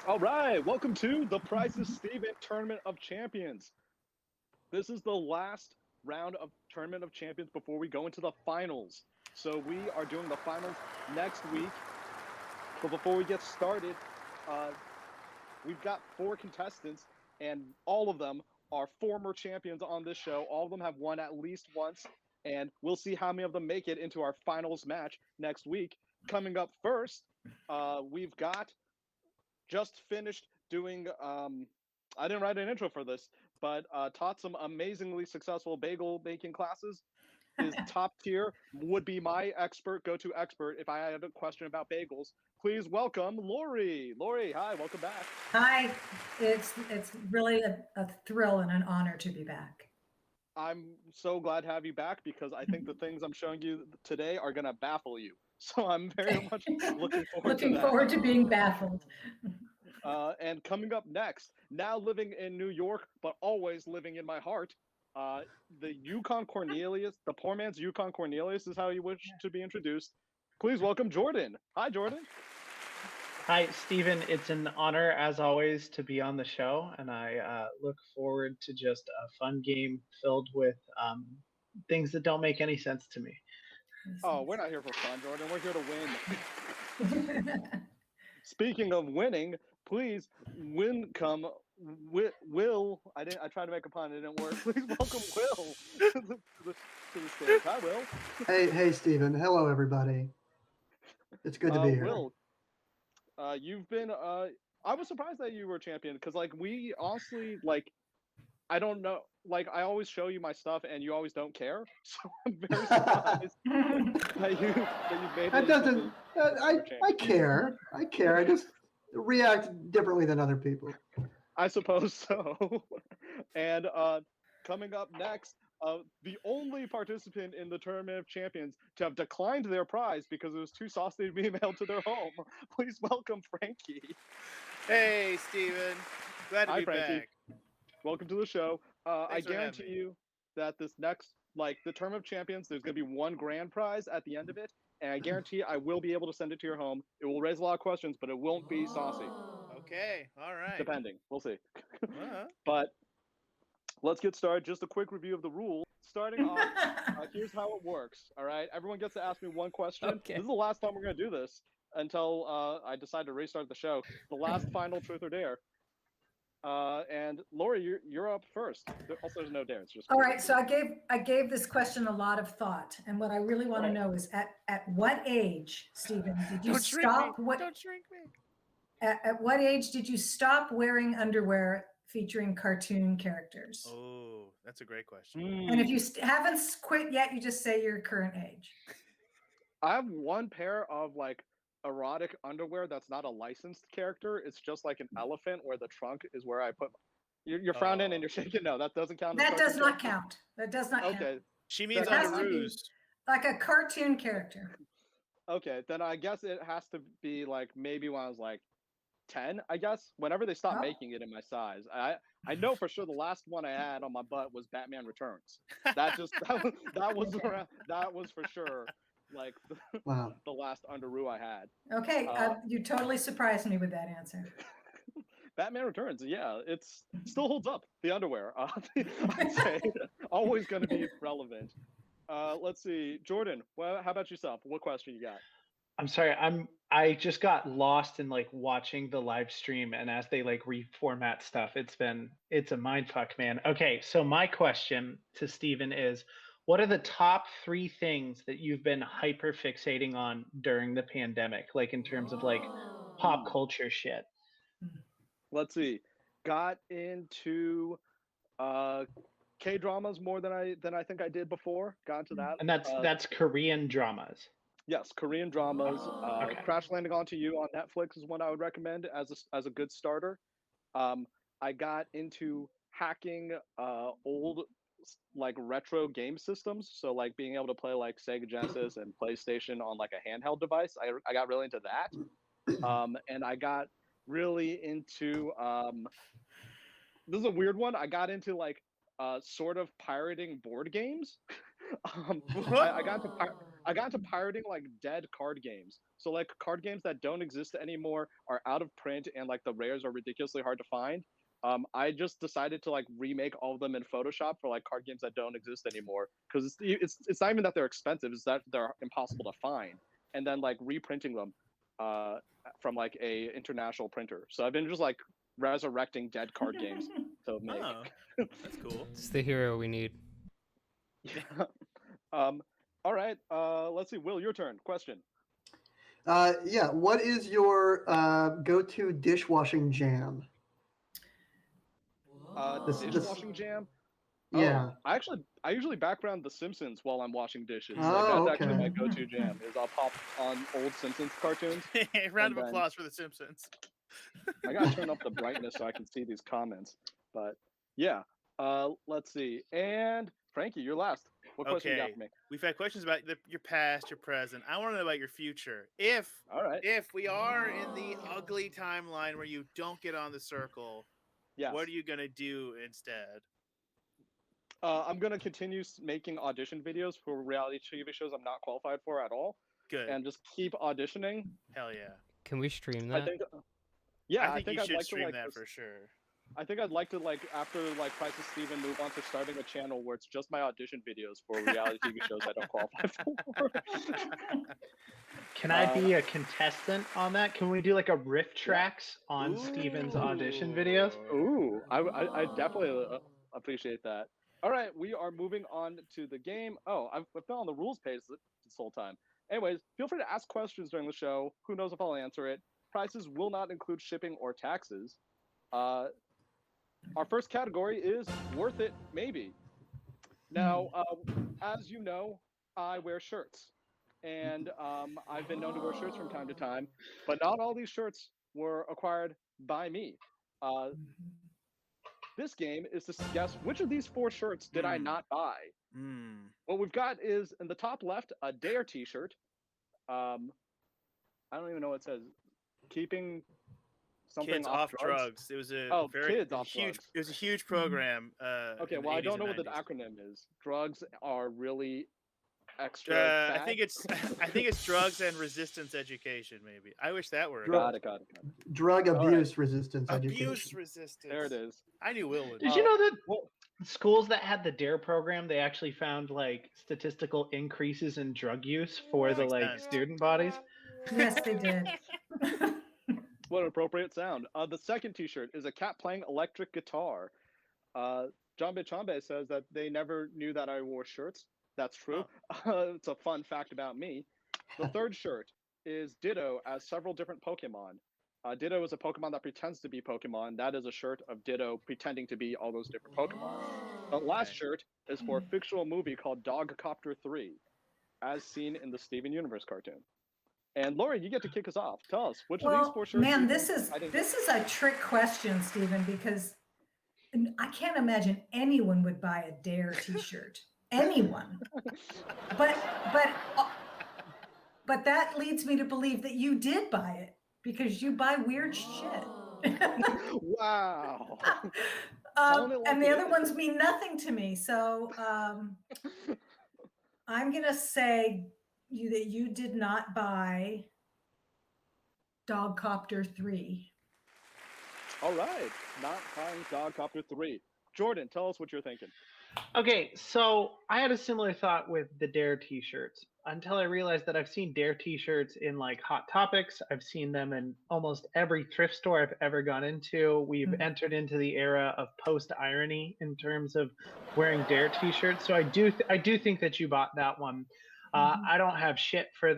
All right, welcome to the Price is Steven Tournament of Champions. This is the last round of Tournament of Champions before we go into the finals. So we are doing the finals next week. But before we get started, we've got 4 contestants, and all of them are former champions on this show. All of them have won at least once, and we'll see how many of them make it into our finals match next week. Coming up first, we've got just finished doing I didn't write an intro for this, but taught some amazingly successful bagel baking classes. Is top tier, would be my go-to expert if I had a question about bagels. Please welcome Laurie. Laurie, hi, welcome back. Hi, it's really a thrill and an honor to be back. I'm so glad to have you back because I think the things I'm showing you today are going to baffle you. So I'm very much looking forward to Looking that. forward to being baffled. And coming up next, now living in New York, but always living in my heart, the Yukon Cornelius, the poor man's Yukon Cornelius is how he wished to be introduced. Please welcome Jordan. Hi, Jordan. Hi, Stephen. It's an honor, as always, to be on the show, and I look forward to just a fun game filled with things that don't make any sense to me. Oh, we're not here for fun, Jordan. We're here to win. Speaking of winning, please Will. I tried to make a pun, it didn't work. Please welcome Will to the stage. Hi, Will. Hey, Stephen. Hello, everybody. It's good to be here. Will, you've been. I was surprised that you were champion because, like, we honestly like. I don't know. Like, I always show you my stuff, and you always don't care. So I'm very surprised that you made it. That doesn't. I care. I care. I just react differently than other people. I suppose so. And coming up next, the only participant in the Tournament of Champions to have declined their prize because it was too saucy to be mailed to their home. Please welcome Frankie. Hey, Steven. Glad to Hi, be Frankie. back. Welcome to the show. I Thanks for having guarantee me. you that this next, like, the Tournament of Champions, there's going to be one grand prize at the end of it. And I guarantee I will be able to send it to your home. It will raise a lot of questions, but it won't be saucy. Okay, all right. Depending. We'll see. Uh-huh. But let's get started. Just a quick review of the rules. Starting off, here's how it works. All right, everyone gets to ask me one question. Okay. This is the last time we're going to do this until I decide to restart the show. The last final truth or dare. And Laurie, you're up first. There's no dare. It's just All right, so I gave this question a lot of thought, and what I really want to know is at what age, Stephen, did you Don't shrink stop? me. What Don't shrink me. at what age did you stop wearing underwear featuring cartoon characters? Oh, that's a great question. And if you haven't quit yet, you just say your current age. I have one pair of like erotic underwear that's not a licensed character. It's just like an elephant where the trunk is where I put. You're frowning and you're shaking. No, that doesn't count. That does not count. That does not count. Okay. She means It has to be underoos. like a cartoon character. Okay, then I guess it has to be like maybe when I was like 10, I guess. Whenever they stopped Oh. making it in my size. I know for sure the last one I had on my butt was Batman Returns. That was for sure like Wow. the last underoo I had. Okay, you totally surprised me with that answer. Batman Returns, yeah, it still holds up. The underwear, I'd say, always going to be relevant. Let's see, Jordan. Well, how about yourself? What question you got? I'm sorry. I just got lost in like watching the live stream, and as they like reformat stuff, it's a mind fuck, man. Okay, so my question to Stephen is, what are the top 3 things that you've been hyper fixating on during the pandemic, like in terms of like pop culture shit? Let's see. Got into K-dramas more than I think I did before. Got into that. And that's Korean dramas. Yes, Korean dramas. Okay. Crash Landing Onto You on Netflix is one I would recommend as a good starter. I got into hacking old like retro game systems, so like being able to play like Sega Genesis and PlayStation on like a handheld device. I got really into that, and I got really into this is a weird one. I got into like sort of pirating board games. I got into I got into pirating like dead card games. So like card games that don't exist anymore are out of print and like the rares are ridiculously hard to find. I just decided to like remake all of them in Photoshop for like card games that don't exist anymore because it's not even that they're expensive; it's that they're impossible to find, and then like reprinting them from like a international printer. So I've been just like resurrecting dead card games to make. Oh, that's cool. It's the hero we need. Yeah. All right. Let's see. Will, your turn. Question. Yeah. What is your go-to dishwashing jam? Dishwashing jam. Yeah. Oh, I usually background The Simpsons while I'm washing dishes. Oh, That's actually okay. my go-to jam. Is I'll pop on old Simpsons cartoons. Round of And then- applause for The Simpsons. I gotta turn up the brightness so I can see these comments. But yeah. Let's see. And Frankie, you're last. What question you got for me? We've had questions about your past, your present. I want to know about your future. If All right. we are in the ugly timeline where you don't get on the circle, Yes. what are you gonna do instead? I'm gonna continue making audition videos for reality TV shows I'm not qualified for at all, Good. and just keep auditioning. Hell yeah. Can we stream I that? think. Yeah, I think you I'd should like stream to that like. for sure. I think I'd like to like after like Prices Steven move on to starting a channel where it's just my audition videos for reality TV shows I don't qualify for. Can I be a contestant on that? Can we do like a riff tracks on Steven's audition videos? Ooh, I definitely appreciate that. All right, we are moving on to the game. Oh, I've been on the rules page this whole time. Anyways, feel free to ask questions during the show. Who knows if I'll answer it. Prices will not include shipping or taxes. Our first category is worth it, maybe. Now, as you know, I wear shirts. And I've been known to wear shirts from time to time, but not all these shirts were acquired by me. This game is to guess which of these 4 shirts did I not buy. What we've got is in the top left a Dare T-shirt. I don't even know what it says. Keeping something Kids off drugs. It was a Kids off huge. drugs. It was a huge program. Okay, in the well I 80s don't know and what the 90s. acronym is. Drugs are really extra. I think it's drugs and resistance education. Maybe I wish that were. Got it. Drug All right. abuse resistance Abuse education. resistance. There it is. I knew Will would. Did you know that schools that had the DARE program, they actually found like statistical increases in drug use for the Makes like sense. student bodies? Yes, they did. What an appropriate sound. The second T-shirt is a cat playing electric guitar. Jambe Chambe says that they never knew that I wore shirts. That's true. It's a fun fact about me. The third shirt is Ditto as several different Pokemon. Ditto is a Pokemon that pretends to be Pokemon. That is a shirt of Ditto pretending to be all those different Pokemon. The last shirt is for a fictional movie called Dogcopter 3, as seen in the Steven Universe cartoon. And Laurie, you get to kick us off. Tell us which of these 4 shirts. Man, you this think is a trick question, Stephen, because I can't imagine anyone would buy a Dare T-shirt. Anyone. But that leads me to believe that you did buy it because you buy weird shit. Wow. And the other ones mean nothing to me. So I'm gonna say that you did not buy Dogcopter 3. All right. Not buying Dogcopter 3. Jordan, tell us what you're thinking. Okay, so I had a similar thought with the DARE t-shirts until I realized that I've seen DARE t-shirts in like Hot Topics. I've seen them in almost every thrift store I've ever gone into. We've entered into the era of post-irony in terms of wearing DARE t-shirts. So I do think that you bought that one. I don't have shit for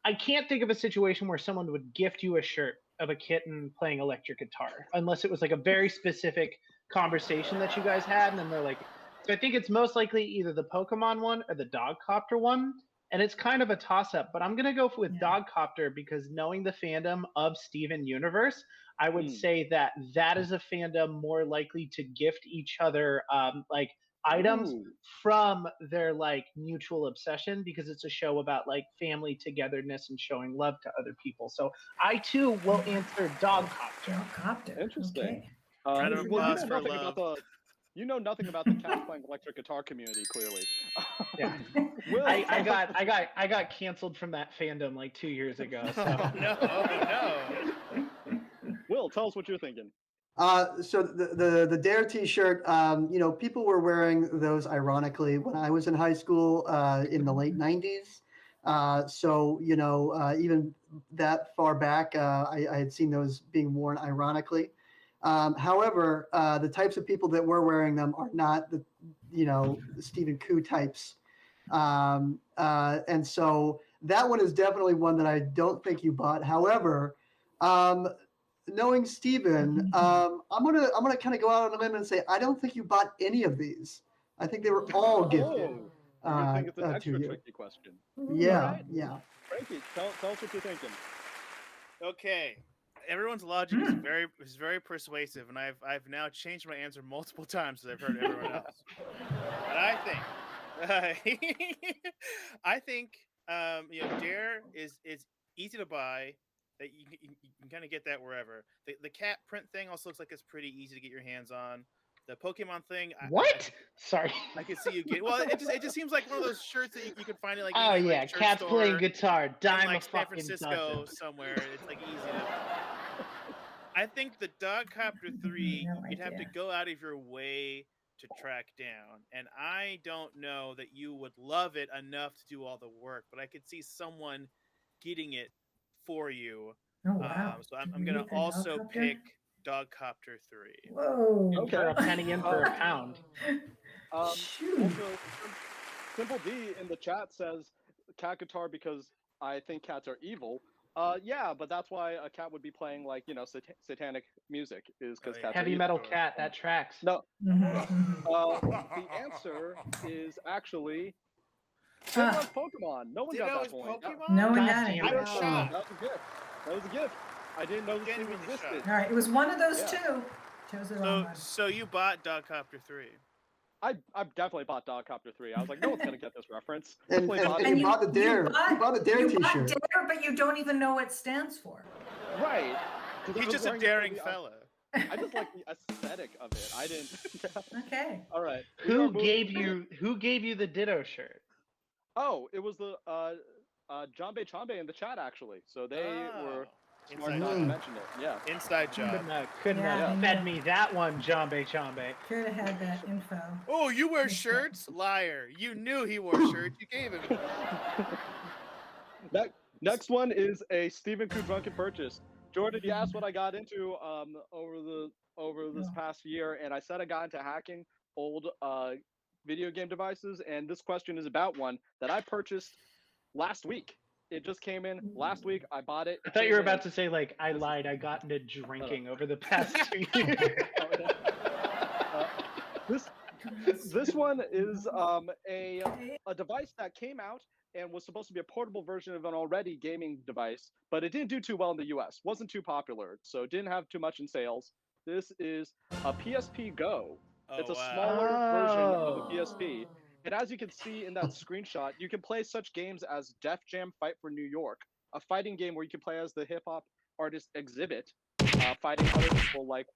I can't think of a situation where someone would gift you a shirt of a kitten playing electric guitar unless it was like a very specific conversation that you guys had, and then they're like. So I think it's most likely either the Pokemon one or the Dogcopter one, and it's kind of a toss-up. But I'm gonna go with Dogcopter because knowing the fandom of Steven Universe, I would say that is a fandom more likely to gift each other like items from their like mutual obsession because it's a show about like family togetherness and showing love to other people. So I too will answer Dogcopter. Dogcopter. Interesting. Okay. Round of Well, you applause know for nothing love. about You know nothing about the cats playing electric guitar community, clearly. Yeah. Will, I got canceled from that fandom like 2 years ago. So Oh no. Will, tell us what you're thinking. So the Dare T-shirt, people were wearing those ironically when I was in high school in the late '90s. Even that far back, I had seen those being worn ironically. However, the types of people that were wearing them are not the Stephen Koo types, and so that one is definitely one that I don't think you bought. However, knowing Steven, I'm gonna kind of go out on a limb and say I don't think you bought any of these. I think they were all gifted Oh, you think it's an to extra you. tricky question. Yeah, Alright. yeah. Frankie, tell us what you're thinking. Okay. Everyone's logic is very persuasive, and I've now changed my answer multiple times as I've heard everyone else. But I think Dare is easy to buy. That you can kind of get that wherever. The cat print thing also looks like it's pretty easy to get your hands on. The Pokemon thing. what? Sorry. I could see you get. Well, it just seems like one of those shirts that you could find at like. Oh any, yeah, like, shirt cats store playing guitar, in, dime like a San fucking Francisco dozen. somewhere. It's like easy to. I think the Dogcopter 3, No you'd have to idea. go out of your way to track down, and I don't know that you would love it enough to do all the work. But I could see someone getting it for you. Oh wow. So I'm gonna Really? The also Dogcopter? pick Dogcopter 3. Whoa. And for a penny and for a Um, pound. Shoot. Also, Simple D in the chat says cat guitar because I think cats are evil. Yeah, but that's why a cat would be playing like satanic music is because Oh, yeah. cats are Heavy evil. metal cat, that tracks. No, Mhm. the answer is actually it was Pokemon. No one got Ditto that is point. Pokemon? No one God got it. damn I'm it. That shocked. was a gift. That was a gift. I didn't know this thing Genuinely existed. shocked. All right, it was one of those Yeah. two. Chose the wrong one. So you bought Dogcopter 3. I definitely bought Dogcopter 3. I was like, no one's gonna get this reference. And, Definitely and, bought and it. you bought the Dare. You bought a Dare you bought T-shirt. Dare, but you don't even know what it stands for. Right. 'Cause I He's was just a wearing it for daring the- fella. I just like the aesthetic of it. I didn't. Okay. All right. we Who are moving- gave you the Ditto shirt? Oh, it was the Jambe Chambe in the chat actually. So they were smart Inside enough to job. mention it. Yeah. Inside job. Couldn't Yeah, have I fed know. me that one, Jambe Chambe. Could have had that info. Oh, you wear shirts? Liar. You knew he wore shirts. You gave him one. Next one is a Stephen Koo Drunken purchase. Jordan, you asked what I got into over this past year, and I said I got into hacking old video game devices, and this question is about one that I purchased last week. It just came in last week. I bought it. I thought you were about to say like I lied. I got into drinking over the past 2 years. This one is a device that came out and was supposed to be a portable version of an already gaming device, but it didn't do too well in the US. Wasn't too popular, so it didn't have too much in sales. This is a PSPgo. It's a smaller version of a PSP. And as you can see in that screenshot, you can play such games as Def Jam Fight for New York, a fighting game where you can play as the hip hop artist Exhibit, fighting other people like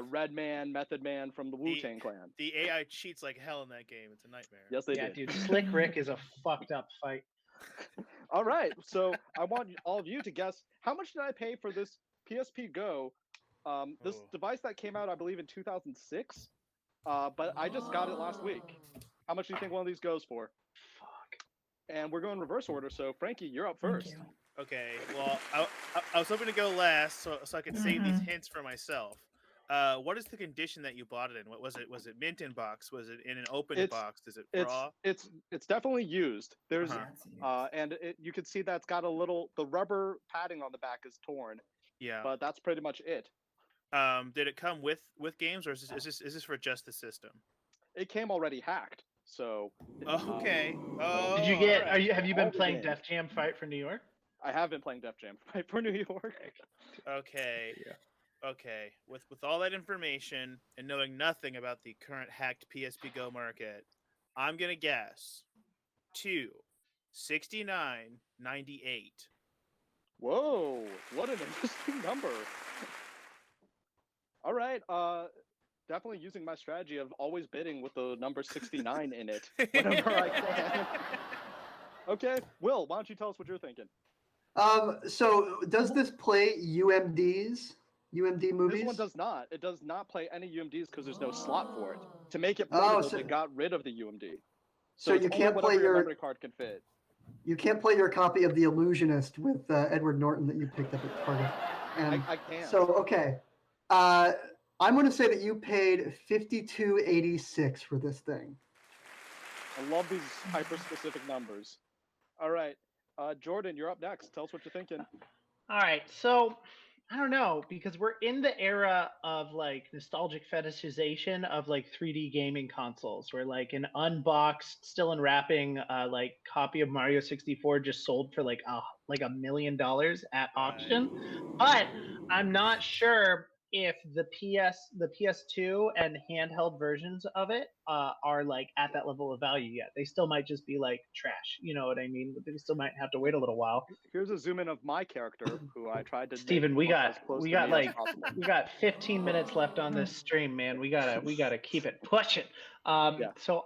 Redman, Method Man from the Wu-Tang Clan. The AI cheats like hell in that game. It's a nightmare. Yes, they Yeah, did. dude, Slick Rick is a fucked up fight. All right, so I want all of you to guess how much did I pay for this PSPgo? This device that came out, I believe, in 2006, but I just got it last week. How much do you think one of these goes for? Fuck. And we're going reverse order, so Frankie, you're up first. Thank you. Okay, well, I was hoping to go last so I could save these hints for myself. What is the condition that you bought it in? What was it? Was it mint in box? Was it in an open box? Is it raw? It's definitely used. There's Uh-huh. and you can see that's got the rubber padding on the back is torn. Yeah. But that's pretty much it. Did it come with games, or is this for just the system? It came already hacked. So okay. Did you get? right. Have you been All the playing games. Def Jam Fight for New York? I have been playing Def Jam Fight for New York. Okay. Yeah. Okay. With all that information and knowing nothing about the current hacked PSPgo market, I'm gonna guess $269.98. Whoa, what an interesting number. All right, definitely using my strategy of always bidding with the number 69 in it whenever I can. Okay, Will, why don't you tell us what you're thinking? So does this play UMD movies? This one does not. It does not play any UMDs because there's no slot for it. To make it Oh, portable, so- they got rid of the UMD. So it's you only can't whatever play your your memory card can fit. you can't play your copy of The Illusionist with Edward Norton that you picked up at Target. And I can't. so okay, I'm going to say that you paid $52.86 for this thing. I love these hyper-specific numbers. All right, Jordan, you're up next. Tell us what you're thinking. All right, so I don't know, because we're in the era of like nostalgic fetishization of like 3D gaming consoles, where like an unboxed, still in wrapping, like copy of Mario 64 just sold for like $1 million at auction. But I'm not sure if the PS2 and handheld versions of it are like at that level of value yet. They still might just be like trash. You know what I mean? They still might have to wait a little while. Here's a zoom in of my character, who I tried to. Steven, make we look got as close we to got me like as possible. we got 15 minutes left on this stream, man. We gotta keep it pushing. Yeah. So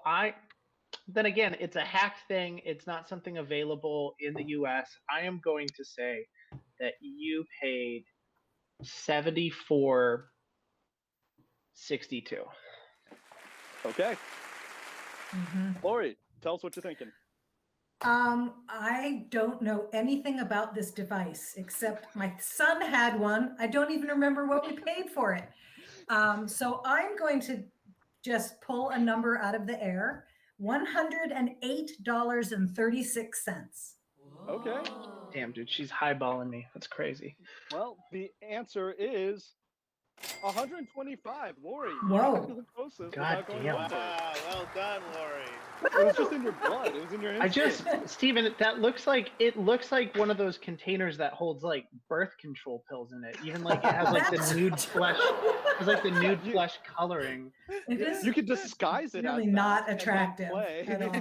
then again, it's a hacked thing. It's not something available in the US. I am going to say that you paid $74.62. Okay, Mhm. Laurie, tell us what you're thinking. I don't know anything about this device except my son had one. I don't even remember what we paid for it. So I'm going to just pull a number out of the air. $108.36. Okay. Damn, dude, she's highballing me. That's crazy. Well, the answer is 125. Laurie, you Whoa. got the closest God without going damn. over. Wow, well done, Laurie. It was just in your blood. It was in your I instinct. just, Steven, that looks like one of those containers that holds like birth control pills in it. Even like it has like That's the nude flesh, it has like the nude You- flesh coloring. It is You could disguise it really as not that and then attractive play. at all.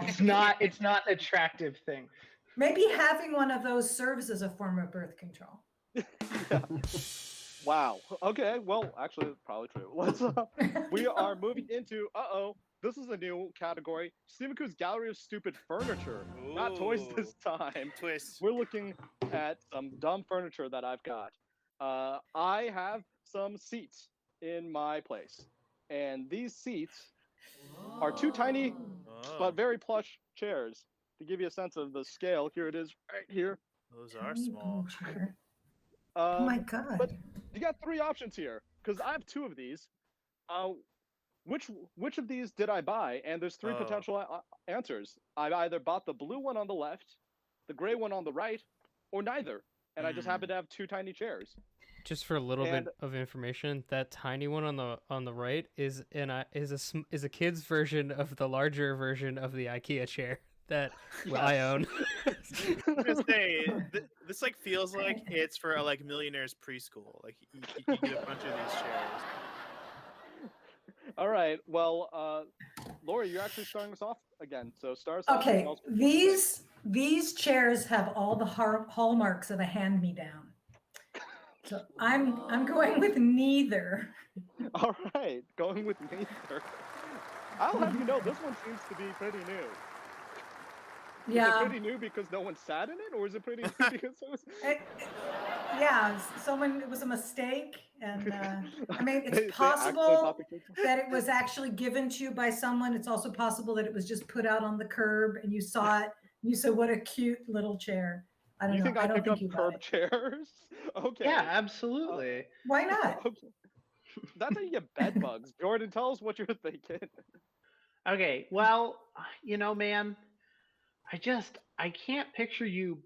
It's not an attractive thing. Maybe having one of those serves as a form of birth control. Yeah. Wow. Okay. Well, actually, it's probably true. Let's. We are moving into. This is a new category. Stephen Koo's Gallery of Stupid Furniture. Not toys Ooh. this time. Twist. We're looking at some dumb furniture that I've got. I have some seats in my place, and these seats are two tiny but very plush chairs. To give you a sense of the scale, here it is, right here. Those are Tiny small. blue chair. Oh my God. But you got three options here, because I have two of these. Which of these did I buy? And there's three Oh. potential answers. I either bought the blue one on the left, the gray one on the right, or neither. And I just happen to have two tiny chairs. Just for a little bit And- of information, that tiny one on the right is a kid's version of the larger version of the IKEA chair that I own. I was gonna say this like feels like it's for like millionaires preschool. Like you get a bunch of these chairs. All right. Well, Laurie, you're actually starting us off again. So start us off. Okay, and tell us what you think. these chairs have all the hallmarks of a hand-me-down. So I'm going with neither. All right, going with neither. I'll have you know, this one seems to be pretty new. Is Yeah. it pretty new because no one sat in it, or is it pretty new because it was? Yeah, it was a mistake, and I mean, They it's actually possible thought the kids- that it was actually given to you by someone. It's also possible that it was just put out on the curb and you saw it. You said, "What a cute little chair." I don't You know. think I I don't pick think up you bought curb it. chairs? Okay. Yeah, absolutely. Why not? Okay. That's how you get bed bugs. Jordan, tell us what you're thinking. Okay, well, man, I can't picture you.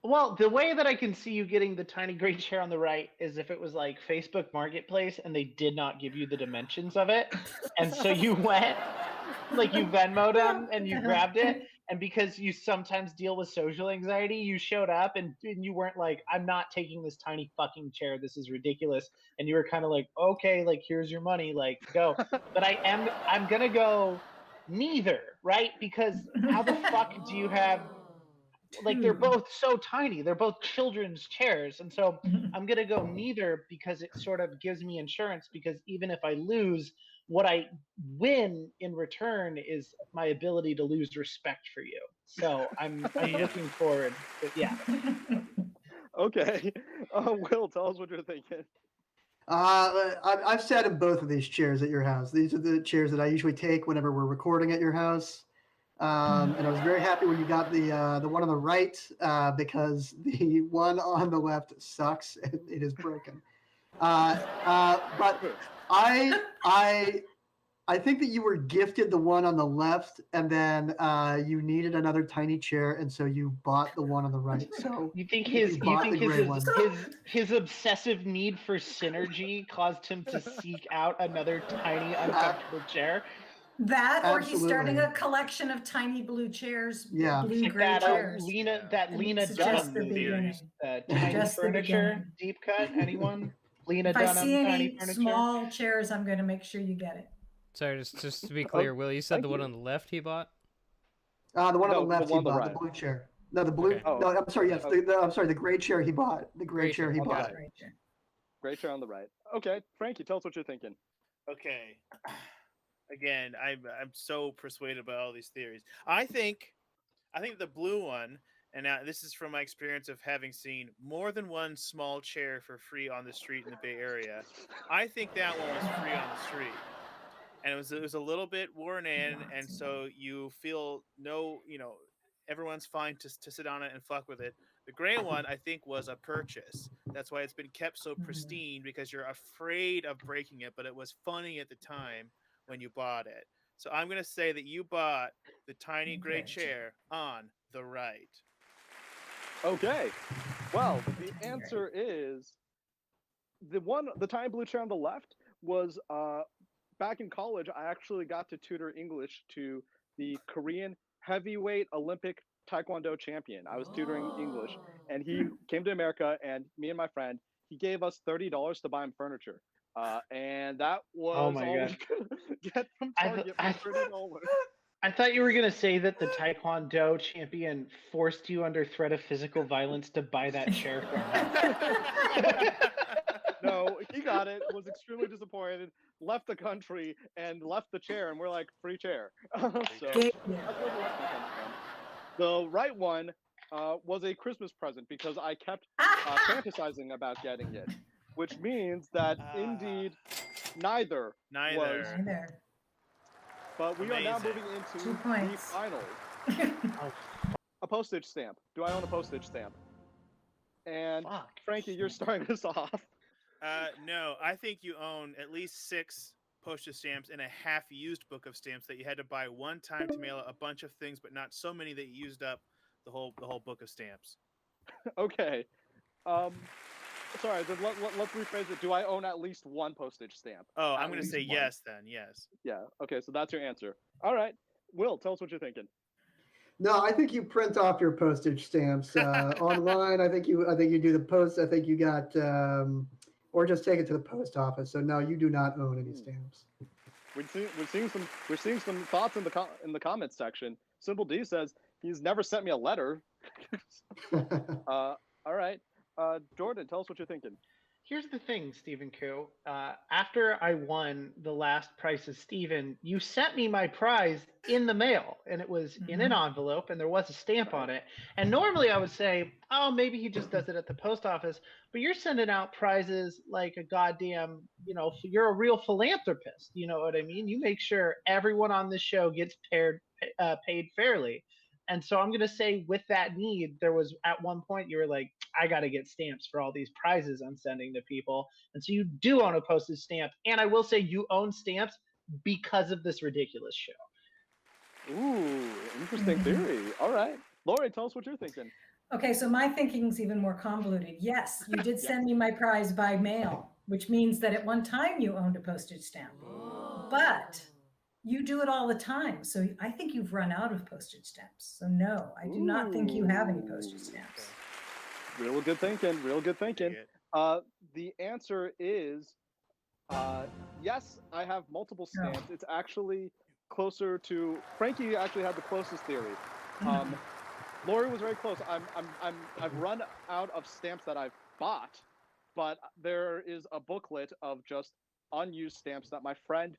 Well, the way that I can see you getting the tiny gray chair on the right is if it was like Facebook Marketplace and they did not give you the dimensions of it. And so you went, like you Venmo'd them and you grabbed it. And because you sometimes deal with social anxiety, you showed up and you weren't like, I'm not taking this tiny fucking chair. This is ridiculous. And you were kind of like, okay, like, here's your money, like, go. But I'm going to go neither, right? Because how the fuck do you have, like, they're both so tiny. They're both children's chairs. And so I'm going to go neither because it sort of gives me insurance, because even if I lose what I win in return is my ability to lose respect for you. So I'm looking forward. Yeah. Okay. Will, tell us what you're thinking. I've sat in both of these chairs at your house. These are the chairs that I usually take whenever we're recording at your house. And I was very happy when you got the one on the right because the one on the left sucks and it is broken. But I think that you were gifted the one on the left, and then you needed another tiny chair, and so you bought the one on the right. So You think you bought the gray one. his obsessive need for synergy caused him to seek out another tiny uncomfortable chair? That, or he's starting Absolutely. a collection of tiny blue chairs, Yeah. blue It's like gray that chairs. Lena It's just Dunham the movie, beginning. Tiny Just the Furniture, beginning. deep cut. Anyone? Lena If I Dunham, see Tiny any Furniture. small chairs, I'm going to make sure you get it. Sorry, just to be clear, Will, you said thank the one you. on the left he bought? The one on No, the the left he one on the bought, right. the blue chair. No, the blue. Okay. Oh. No, I'm sorry. Yes, Oh. I'm sorry. The gray chair he bought. The gray Gray chair chair, he okay. bought. Right chair. Great chair on the right. Okay, Frankie, tell us what you're thinking. Okay. Again, I'm so persuaded by all these theories. I think the blue one, and now this is from my experience of having seen more than one small chair for free on the street in the Bay Area. I think that one was free on the street, and it was a little bit worn in, and so you feel everyone's fine to sit on it and fuck with it. The gray one, I think, was a purchase. That's why it's been kept so pristine, because you're afraid of breaking it, but it was funny at the time when you bought it. So I'm going to say that you bought the tiny gray chair on the right. Okay. Well, the answer is the tiny blue chair on the left was back in college. I actually got to tutor English to the Korean heavyweight Olympic Taekwondo champion. I was tutoring English, and he came to America, and me and my friend, he gave us $30 to buy him furniture. And that was my all God. we could get from I Target th- for $30. I thought you were going to say that the Taekwondo champion forced you under threat of physical violence to buy that chair from him. No, he got it, was extremely disappointed, left the country, and left the chair, and we're like, free chair. So that's where the left one comes from. The right one was a Christmas present because I kept fantasizing about getting it, which means that indeed neither was. Neither. But we are now Amazing. moving into 2 the points. finals. A postage stamp. Do I own a postage stamp? And Fuck. Frankie, you're starting us off. No, I think you own at least 6 postage stamps and a half-used book of stamps that you had to buy one time to mail a bunch of things, but not so many that you used up the whole book of stamps. Okay. Sorry, then let's rephrase it. Do I own at least one postage stamp? Oh, I'm At going to least say one. yes then. Yes. Yeah. Okay, so that's your answer. All right. Will, tell us what you're thinking. No, I think you print off your postage stamps online. I think you do the post. I think you got, or just take it to the post office. So no, you do not own any stamps. We're seeing some thoughts in the comments section. Simple D says he's never sent me a letter. All right. Jordan, tell us what you're thinking. Here's the thing, Stephen Koo. After I won the last Price is Stephen, you sent me my prize in the mail, and it was in an envelope, and there was a stamp on it. And normally I would say, oh, maybe he just does it at the post office. But you're sending out prizes like a goddamn, you're a real philanthropist. You know what I mean? You make sure everyone on this show gets paid fairly. And so I'm going to say with that need, there was at one point you were like, I got to get stamps for all these prizes I'm sending to people. And so you do own a postage stamp. And I will say you own stamps because of this ridiculous show. Ooh, interesting theory. All right. Laurie, tell us what you're thinking. Okay, so my thinking's even more convoluted. Yes, you did send me my prize by mail, which means that at one time you owned a postage stamp. But you do it all the time. So I think you've run out of postage stamps. So no, I do not think you have any postage stamps. Real good thinking. Real good thinking. The answer is yes, I have multiple stamps. It's actually closer to Frankie. Actually had the closest theory. Laurie was very close. I've run out of stamps that I've bought, but there is a booklet of just unused stamps that my friend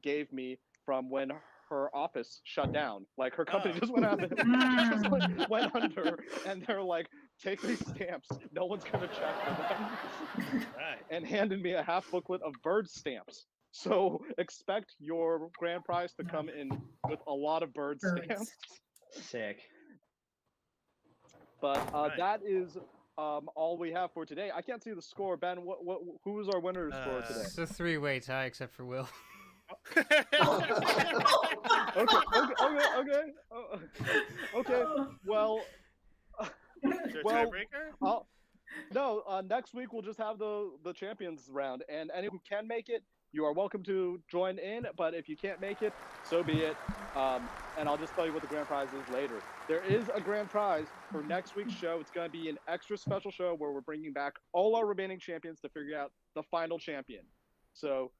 gave me from when her office shut down. Like her company Oh. just went out, just Mm. like, went under, and they're like, take these stamps. No one's gonna check for them, Right. and handed me a half booklet of bird stamps. So expect your grand prize to come in with a lot of bird Birds. stamps. Sick. But Right. that is all we have for today. I can't see the score, Ben. Who is our winners for today? It's a three-way tie except for Will. Okay. Okay. Well, Is there a well, tiebreaker? no. Next week we'll just have the champions round, and anyone who can make it, you are welcome to join in. But if you can't make it, so be it. And I'll just tell you what the grand prize is later. There is a grand prize for next week's show. It's going to be an extra special show where we're bringing back all our remaining champions to figure out the final champion. So,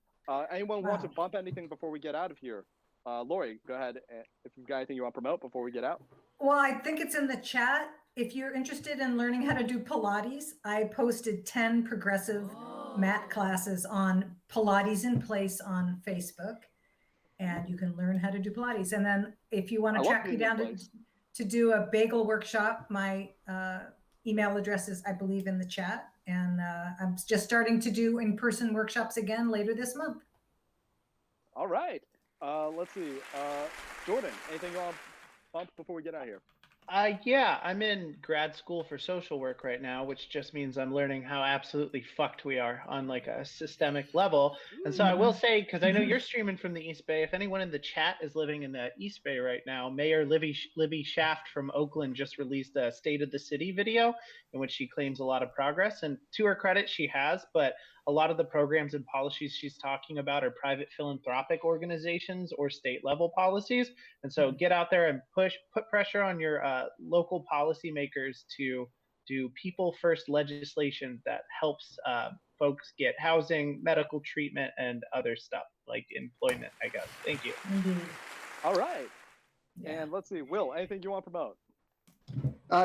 anyone want to bump anything before we get out of here? Laurie, go ahead if you've got anything you want to promote before we get out. Well, I think it's in the chat. If you're interested in learning how to do Pilates, I posted 10 progressive mat classes on Pilates in Place on Facebook, and you can learn how to do Pilates. And then if you want I to love track me being in down place. to do a bagel workshop, my email address is, I believe, in the chat. And I'm just starting to do in-person workshops again later this month. All right. Let's see. Jordan, anything you want to bump before we get out of here? Yeah, I'm in grad school for social work right now, which just means I'm learning how absolutely fucked we are on like a systemic level. And so I will say, because I know you're streaming from the East Bay, if anyone in the chat is living in the East Bay right now, Mayor Libby Shaft from Oakland just released a State of the City video in which she claims a lot of progress. And to her credit, she has, but a lot of the programs and policies she's talking about are private philanthropic organizations or state level policies. And so get out there and put pressure on your local policymakers to do people first legislation that helps folks get housing, medical treatment, and other stuff like employment, I guess. Thank you. Indeed. All right. Yeah. And let's see. Will, anything you want to promote?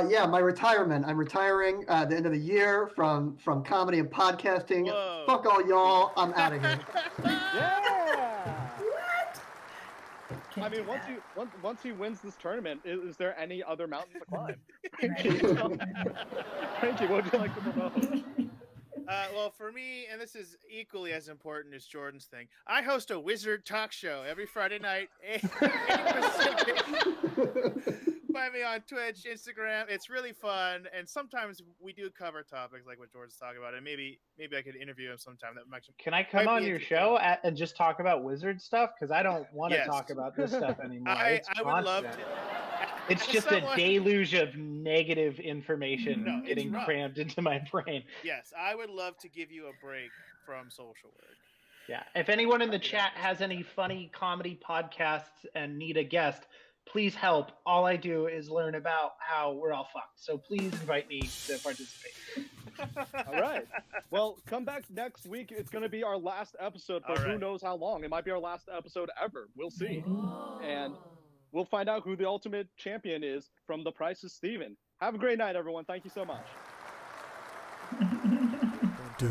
Yeah, my retirement. I'm retiring at the end of the year from comedy and podcasting. Whoa. Fuck all y'all. I'm out of here. Yeah. What? I Can't mean, do that. once he wins this tournament, is there any other mountain to climb? Right. Frankie, what would you like to promote? Well, for me, and this is equally as important as Jordan's thing, I host a wizard talk show every Friday night, 8 Pacific. Find me on Twitch, Instagram. It's really fun, and sometimes we do cover topics like what Jordan's talking about, and maybe I could interview him sometime. That might Can I come might on be your interesting. show and just talk about wizard stuff? Because I don't want to Yes. talk about this stuff anymore. I It's would love constant. to. It's As just someone- a deluge of negative information No, it's getting rough. crammed into my brain. Yes, I would love to give you a break from social work. Yeah. If anyone in the chat has any funny comedy podcasts and need a guest, please help. All I do is learn about how we're all fucked. So please invite me to participate. All right. Well, come back next week. It's going to be our last episode for All who right. knows how long. It might be our last episode ever. We'll see. Maybe. And we'll find out who the ultimate champion is from The Price is Steven. Have a great night, everyone. Thank you so much. Do